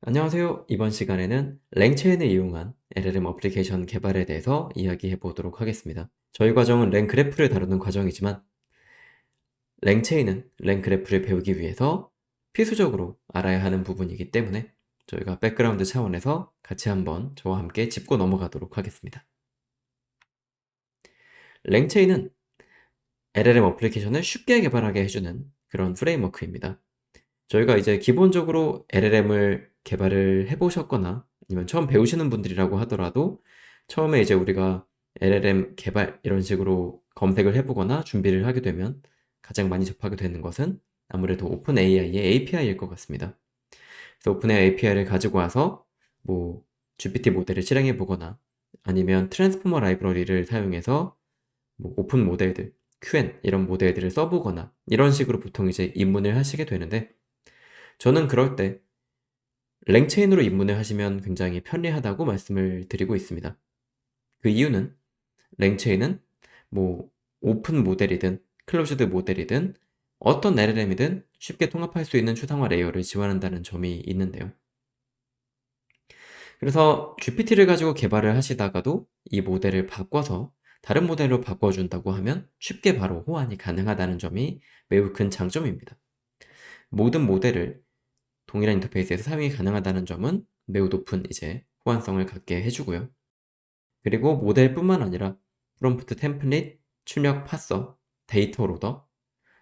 안녕하세요. 이번 시간에는 랭체인을 이용한 LLM 어플리케이션 개발에 대해서 이야기해 보도록 하겠습니다. 저희 과정은 랭그래프를 다루는 과정이지만 랭체인은 랭그래프를 배우기 위해서 필수적으로 알아야 하는 부분이기 때문에 저희가 백그라운드 차원에서 같이 한번 저와 함께 짚고 넘어가도록 하겠습니다. 랭체인은 LLM 어플리케이션을 쉽게 개발하게 해주는 그런 프레임워크입니다. 저희가 이제 기본적으로 LLM을 개발을 해보셨거나 아니면 처음 배우시는 분들이라고 하더라도 처음에 이제 우리가 LLM 개발 이런 식으로 검색을 해보거나 준비를 하게 되면 가장 많이 접하게 되는 것은 아무래도 오픈 AI의 API일 것 같습니다. 그래서 오픈 AI API를 가지고 와서 뭐 GPT 모델을 실행해 보거나 아니면 트랜스포머 라이브러리를 사용해서 뭐 오픈 모델들, QN 이런 모델들을 써보거나 이런 식으로 보통 이제 입문을 하시게 되는데 저는 그럴 때 랭체인으로 입문을 하시면 굉장히 편리하다고 말씀을 드리고 있습니다. 그 이유는 랭체인은 뭐 오픈 모델이든 클로즈드 모델이든 어떤 LLM이든 쉽게 통합할 수 있는 추상화 레이어를 지원한다는 점이 있는데요. 그래서 GPT를 가지고 개발을 하시다가도 이 모델을 바꿔서 다른 모델로 바꿔준다고 하면 쉽게 바로 호환이 가능하다는 점이 매우 큰 장점입니다. 모든 모델을 동일한 인터페이스에서 사용이 가능하다는 점은 매우 높은 이제 호환성을 갖게 해주고요. 그리고 모델뿐만 아니라 프롬프트 템플릿, 출력 파서, 데이터 로더,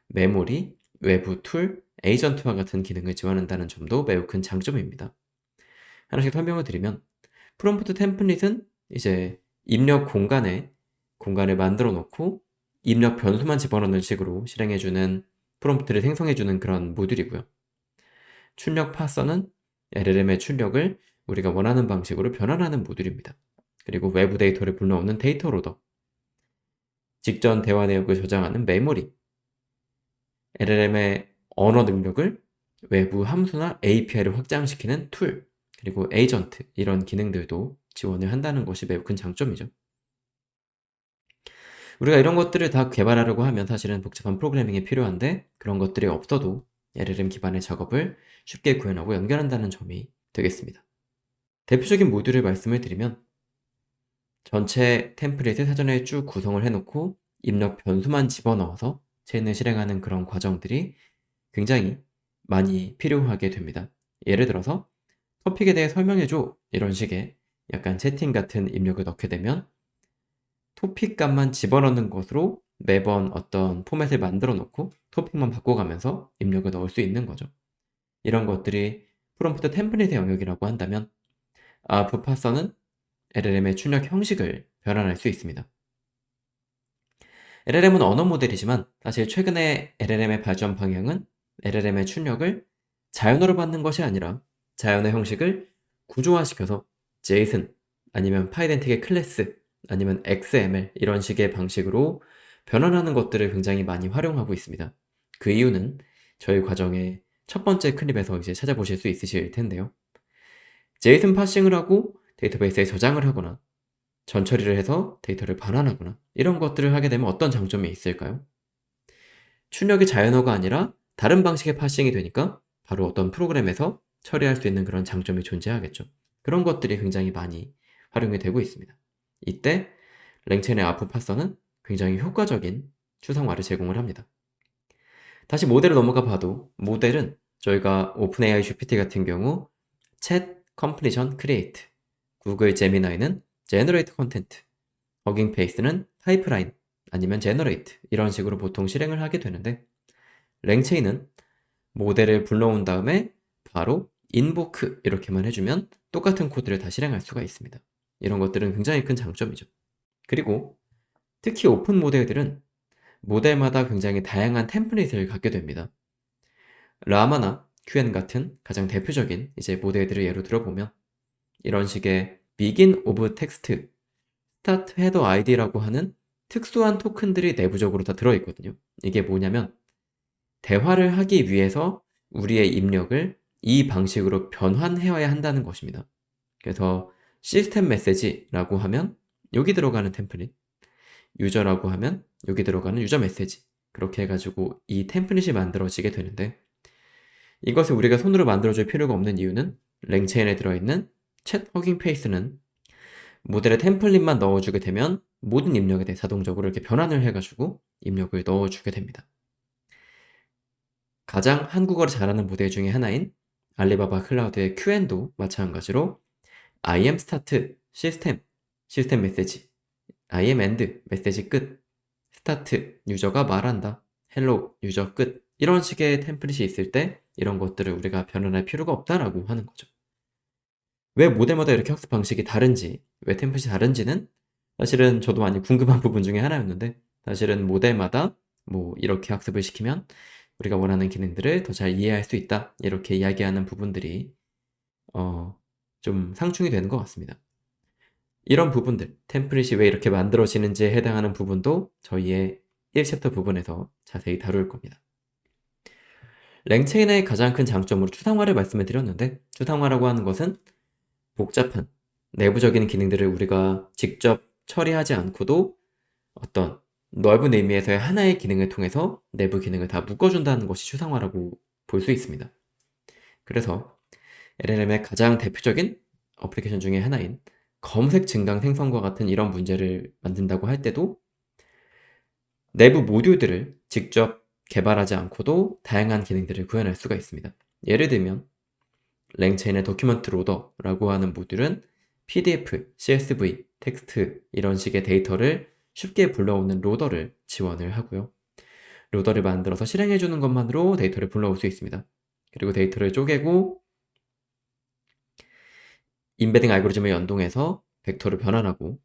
메모리, 외부 툴, 에이전트와 같은 기능을 지원한다는 점도 매우 큰 장점입니다. 하나씩 설명을 드리면 프롬프트 템플릿은 이제 입력 공간을 만들어 놓고 입력 변수만 집어넣는 식으로 실행해주는 프롬프트를 생성해주는 그런 모듈이고요. 출력 파서는 LLM의 출력을 우리가 원하는 방식으로 변환하는 모듈입니다. 그리고 외부 데이터를 불러오는 데이터 로더, 직전 대화 내역을 저장하는 메모리, LLM의 언어 능력을 외부 함수나 API를 확장시키는 툴, 그리고 에이전트 이런 기능들도 지원을 한다는 것이 매우 큰 장점이죠. 우리가 이런 것들을 다 개발하려고 하면 사실은 복잡한 프로그래밍이 필요한데 그런 것들이 없어도 LLM 기반의 작업을 쉽게 구현하고 연결한다는 점이 되겠습니다. 대표적인 모듈을 말씀을 드리면 전체 템플릿을 사전에 쭉 구성을 해놓고 입력 변수만 집어넣어서 체인을 실행하는 그런 과정들이 굉장히 많이 필요하게 됩니다. 예를 들어서 토픽에 대해 설명해줘 이런 식의 약간 채팅 같은 입력을 넣게 되면 토픽 값만 집어넣는 것으로 매번 어떤 포맷을 만들어 놓고 토픽만 바꿔가면서 입력을 넣을 수 있는 거죠. 이런 것들이 프롬프트 템플릿의 영역이라고 한다면 부파서는 LLM의 출력 형식을 변환할 수 있습니다. LLM은 언어 모델이지만 사실 최근에 LLM의 발전 방향은 LLM의 출력을 자연어로 받는 것이 아니라 자연어 형식을 구조화시켜서 JSON 아니면 파이덴틱의 클래스 아니면 XML 이런 식의 방식으로 변환하는 것들을 굉장히 많이 활용하고 있습니다. 그 이유는 저희 과정의 첫 번째 클립에서 이제 찾아보실 수 있으실 텐데요. JSON 파싱을 하고 데이터베이스에 저장을 하거나 전처리를 해서 데이터를 반환하거나 이런 것들을 하게 되면 어떤 장점이 있을까요? 출력이 자연어가 아니라 다른 방식의 파싱이 되니까 바로 어떤 프로그램에서 처리할 수 있는 그런 장점이 존재하겠죠. 그런 것들이 굉장히 많이 활용이 되고 있습니다. 이때 랭첸의 아프 파서는 굉장히 효과적인 추상화를 제공을 합니다. 다시 모델을 넘어가 봐도 모델은 저희가 오픈AI GPT 같은 경우 Chat Completion Create, 구글 제미나이는 Generate Content, 허깅 페이스는 파이프라인 아니면 Generate 이런 식으로 보통 실행을 하게 되는데 랭체인은 모델을 불러온 다음에 바로 invoke 이렇게만 해주면 똑같은 코드를 다 실행할 수가 있습니다. 이런 것들은 굉장히 큰 장점이죠. 그리고 특히 오픈 모델들은 모델마다 굉장히 다양한 템플릿을 갖게 됩니다. 라마나 QN 같은 가장 대표적인 이제 모델들을 예로 들어보면 이런 식의 begin of text, start header id라고 하는 특수한 토큰들이 내부적으로 다 들어있거든요. 이게 뭐냐면 대화를 하기 위해서 우리의 입력을 이 방식으로 변환해야 한다는 것입니다. 그래서 시스템 메시지라고 하면 여기 들어가는 템플릿, 유저라고 하면 여기 들어가는 유저 메시지, 그렇게 해가지고 이 템플릿이 만들어지게 되는데 이것을 우리가 손으로 만들어줄 필요가 없는 이유는 랭체인에 들어있는 챗 허깅 페이스는 모델의 템플릿만 넣어주게 되면 모든 입력에 대해 자동적으로 이렇게 변환을 해가지고 입력을 넣어주게 됩니다. 가장 한국어를 잘하는 모델 중에 하나인 알리바바 클라우드의 QN도 마찬가지로 I am start 시스템 메시지, I am end 메시지 끝, start 유저가 말한다, hello 유저 끝, 이런 식의 템플릿이 있을 때 이런 것들을 우리가 변환할 필요가 없다라고 하는 거죠. 왜 모델마다 이렇게 학습 방식이 다른지, 왜 템플릿이 다른지는 사실은 저도 많이 궁금한 부분 중에 하나였는데, 사실은 모델마다 뭐 이렇게 학습을 시키면 우리가 원하는 기능들을 더 잘 이해할 수 있다, 이렇게 이야기하는 부분들이 좀 상충이 되는 것 같습니다. 이런 부분들, 템플릿이 왜 이렇게 만들어지는지에 해당하는 부분도 저희의 1챕터 부분에서 자세히 다룰 겁니다. 랭체인의 가장 큰 장점으로 추상화를 말씀을 드렸는데, 추상화라고 하는 것은 복잡한 내부적인 기능들을 우리가 직접 처리하지 않고도 어떤 넓은 의미에서의 하나의 기능을 통해서 내부 기능을 다 묶어준다는 것이 추상화라고 볼 수 있습니다. 그래서 LLM의 가장 대표적인 어플리케이션 중에 하나인 검색 증강 생성과 같은 이런 문제를 만든다고 할 때도 내부 모듈들을 직접 개발하지 않고도 다양한 기능들을 구현할 수가 있습니다. 예를 들면 랭체인의 도큐먼트 로더라고 하는 모듈은 PDF, CSV, 텍스트 이런 식의 데이터를 쉽게 불러오는 로더를 지원을 하고요. 로더를 만들어서 실행해주는 것만으로 데이터를 불러올 수 있습니다. 그리고 데이터를 쪼개고 인베딩 알고리즘을 연동해서 벡터를 변환하고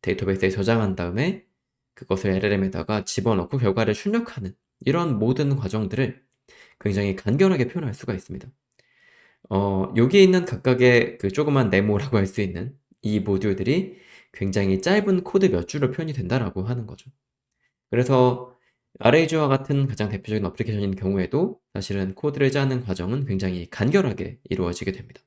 데이터베이스에 저장한 다음에 그것을 LLM에다가 집어넣고 결과를 출력하는 이런 모든 과정들을 굉장히 간결하게 표현할 수가 있습니다. 여기에 있는 각각의 그 조그만 네모라고 할 수 있는 이 모듈들이 굉장히 짧은 코드 몇 줄로 표현이 된다라고 하는 거죠. 그래서 RAG와 같은 가장 대표적인 어플리케이션인 경우에도 사실은 코드를 짜는 과정은 굉장히 간결하게 이루어지게 됩니다.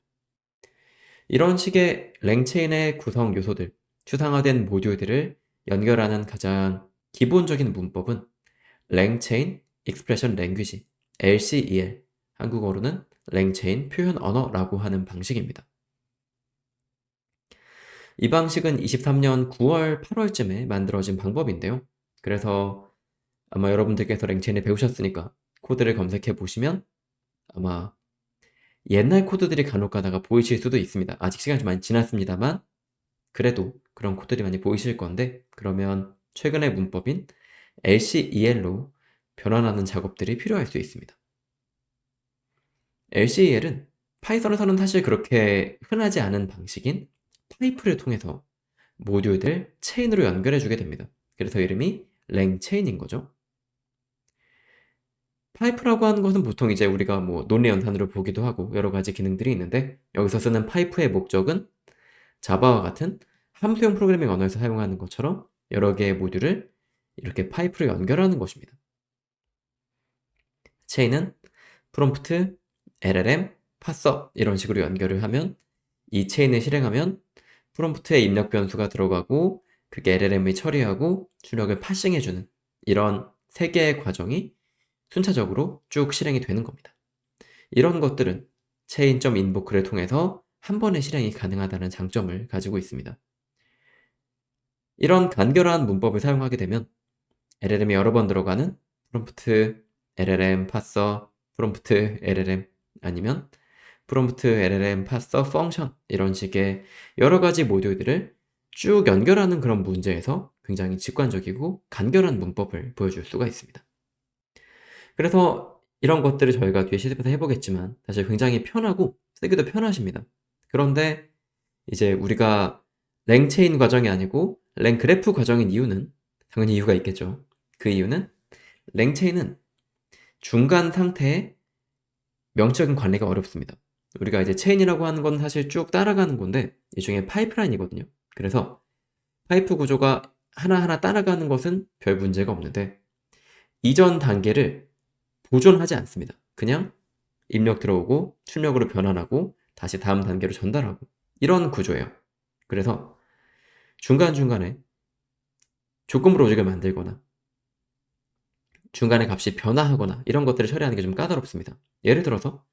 이런 식의 랭체인의 구성 요소들, 추상화된 모듈들을 연결하는 가장 기본적인 문법은 랭체인 익스프레션 랭귀지, LCEL, 한국어로는 랭체인 표현 언어라고 하는 방식입니다. 이 방식은 23년 9월, 8월쯤에 만들어진 방법인데요. 그래서 아마 여러분들께서 랭체인을 배우셨으니까 코드를 검색해 보시면 아마 옛날 코드들이 간혹 가다가 보이실 수도 있습니다. 아직 시간이 좀 많이 지났습니다만 그래도 그런 코드들이 많이 보이실 건데, 그러면 최근의 문법인 LCEL로 변환하는 작업들이 필요할 수 있습니다. LCEL은 파이썬에서는 사실 그렇게 흔하지 않은 방식인 파이프를 통해서 모듈들 체인으로 연결해 주게 됩니다. 그래서 이름이 랭체인인 거죠. 파이프라고 하는 것은 보통 이제 우리가 뭐 논리 연산으로 보기도 하고 여러 가지 기능들이 있는데, 여기서 쓰는 파이프의 목적은 자바와 같은 함수형 프로그래밍 언어에서 사용하는 것처럼 여러 개의 모듈을 이렇게 파이프로 연결하는 것입니다. 체인은 프롬프트, LLM, 파서 이런 식으로 연결을 하면 이 체인을 실행하면 프롬프트에 입력 변수가 들어가고 그게 LLM이 처리하고 출력을 파싱해주는 이런 세 개의 과정이 순차적으로 쭉 실행이 되는 겁니다. 이런 것들은 체인.인보크를 통해서 한 번에 실행이 가능하다는 장점을 가지고 있습니다. 이런 간결한 문법을 사용하게 되면 LLM이 여러 번 들어가는 프롬프트, LLM, 파서, 프롬프트, LLM 아니면 프롬프트, LLM, 파서, 펑션 이런 식의 여러 가지 모듈들을 쭉 연결하는 그런 문제에서 굉장히 직관적이고 간결한 문법을 보여줄 수가 있습니다. 그래서 이런 것들을 저희가 뒤에 시집에서 해보겠지만 사실 굉장히 편하고 쓰기도 편하십니다. 그런데 이제 우리가 랭체인 과정이 아니고 랭그래프 과정인 이유는 당연히 이유가 있겠죠. 그 이유는 랭체인은 중간 상태의 명적인 관리가 어렵습니다. 우리가 이제 체인이라고 하는 건 사실 쭉 따라가는 건데 일종의 파이프라인이거든요. 그래서 파이프 구조가 하나하나 따라가는 것은 별 문제가 없는데 이전 단계를 보존하지 않습니다. 그냥 입력 들어오고 출력으로 변환하고 다시 다음 단계로 전달하고 이런 구조예요. 그래서 중간중간에 조건부 로직을 만들거나 중간에 값이 변화하거나 이런 것들을 처리하는 게 좀 까다롭습니다. 예를 들어서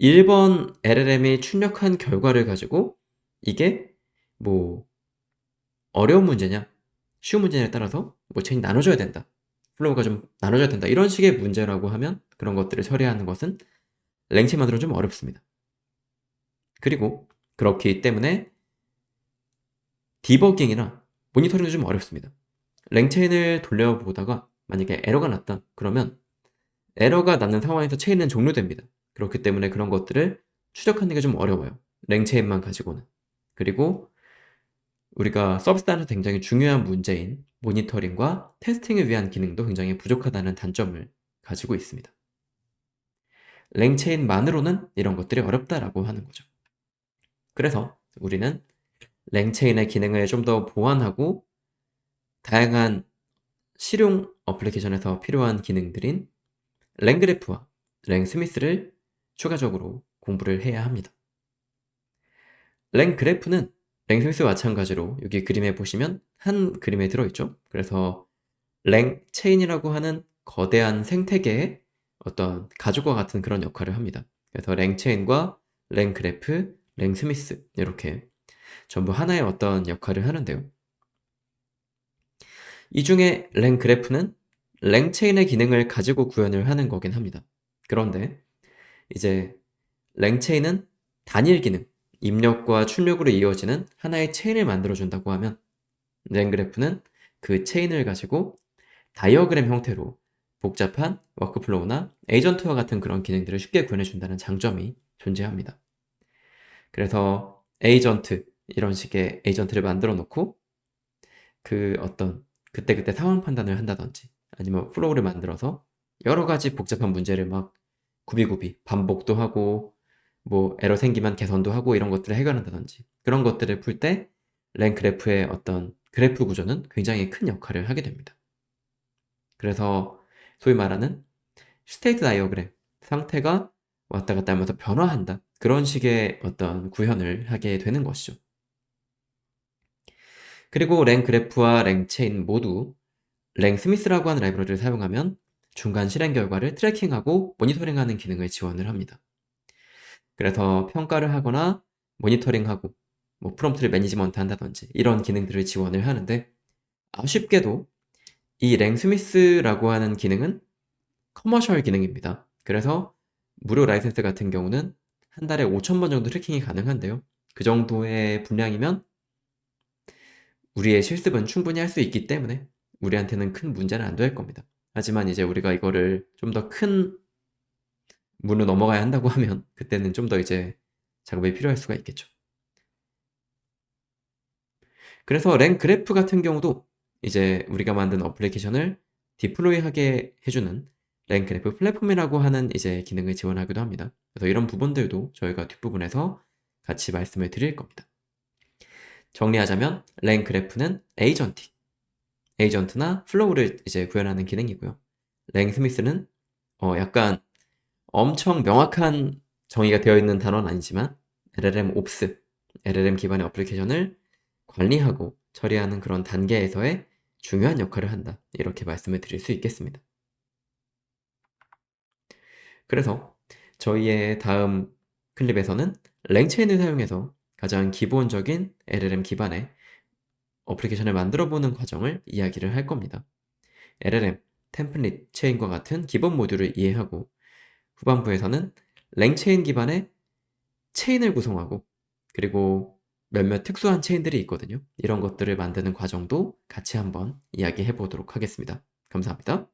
1번 LLM이 출력한 결과를 가지고 이게 뭐 어려운 문제냐, 쉬운 문제냐에 따라서 뭐 체인이 나눠져야 된다. 플로우가 좀 나눠져야 된다. 이런 식의 문제라고 하면 그런 것들을 처리하는 것은 랭체인만으로는 좀 어렵습니다. 그리고 그렇기 때문에 디버깅이나 모니터링도 좀 어렵습니다. 랭체인을 돌려보다가 만약에 에러가 났다. 그러면 에러가 나는 상황에서 체인은 종료됩니다. 그렇기 때문에 그런 것들을 추적하는 게 좀 어려워요. 랭체인만 가지고는. 그리고 우리가 서비스 안에서 굉장히 중요한 문제인 모니터링과 테스팅을 위한 기능도 굉장히 부족하다는 단점을 가지고 있습니다. 랭체인만으로는 이런 것들이 어렵다라고 하는 거죠. 그래서 우리는 랭체인의 기능을 좀 더 보완하고 다양한 실용 어플리케이션에서 필요한 기능들인 랭그래프와 랭스미스를 추가적으로 공부를 해야 합니다. 랭그래프는 랭스미스와 마찬가지로 여기 그림에 보시면 한 그림에 들어있죠. 그래서 랭체인이라고 하는 거대한 생태계의 어떤 가죽과 같은 그런 역할을 합니다. 그래서 랭체인과 랭그래프, 랭스미스 이렇게 전부 하나의 어떤 역할을 하는데요. 이 중에 랭그래프는 랭체인의 기능을 가지고 구현을 하는 거긴 합니다. 그런데 이제 랭체인은 단일 기능, 입력과 출력으로 이어지는 하나의 체인을 만들어준다고 하면 랭그래프는 그 체인을 가지고 다이어그램 형태로 복잡한 워크플로우나 에이전트와 같은 그런 기능들을 쉽게 구현해준다는 장점이 존재합니다. 그래서 에이전트, 이런 식의 에이전트를 만들어 놓고 그 어떤 그때그때 상황 판단을 한다든지 아니면 플로우를 만들어서 여러 가지 복잡한 문제를 막 구비구비 반복도 하고 뭐 에러 생기면 개선도 하고 이런 것들을 해결한다든지 그런 것들을 풀 때 랭그래프의 어떤 그래프 구조는 굉장히 큰 역할을 하게 됩니다. 그래서 소위 말하는 스테이트 다이어그램, 상태가 왔다 갔다 하면서 변화한다. 그런 식의 어떤 구현을 하게 되는 것이죠. 그리고 랭그래프와 랭체인 모두 랭스미스라고 하는 라이브러리를 사용하면 중간 실행 결과를 트래킹하고 모니터링하는 기능을 지원을 합니다. 그래서 평가를 하거나 모니터링하고 뭐 프롬프트를 매니지먼트 한다든지 이런 기능들을 지원을 하는데 아쉽게도 이 랭스미스라고 하는 기능은 커머셜 기능입니다. 그래서 무료 라이센스 같은 경우는 한 달에 5,000번 정도 트래킹이 가능한데요. 그 정도의 분량이면 우리의 실습은 충분히 할 수 있기 때문에 우리한테는 큰 문제는 안 될 겁니다. 하지만 이제 우리가 이거를 좀 더 큰 문으로 넘어가야 한다고 하면 그때는 좀 더 이제 작업이 필요할 수가 있겠죠. 그래서 랭그래프 같은 경우도 이제 우리가 만든 어플리케이션을 디플로이하게 해주는 랭그래프 플랫폼이라고 하는 이제 기능을 지원하기도 합니다. 그래서 이런 부분들도 저희가 뒷부분에서 같이 말씀을 드릴 겁니다. 정리하자면 랭그래프는 에이전트나 플로우를 이제 구현하는 기능이고요. 랭스미스는 약간 엄청 명확한 정의가 되어 있는 단어는 아니지만 LLM 옵스, LLM 기반의 어플리케이션을 관리하고 처리하는 그런 단계에서의 중요한 역할을 한다. 이렇게 말씀을 드릴 수 있겠습니다. 그래서 저희의 다음 클립에서는 랭체인을 사용해서 가장 기본적인 LLM 기반의 어플리케이션을 만들어 보는 과정을 이야기를 할 겁니다. LLM, 템플릿, 체인과 같은 기본 모듈을 이해하고 후반부에서는 랭체인 기반의 체인을 구성하고 그리고 몇몇 특수한 체인들이 있거든요. 이런 것들을 만드는 과정도 같이 한번 이야기해 보도록 하겠습니다. 감사합니다.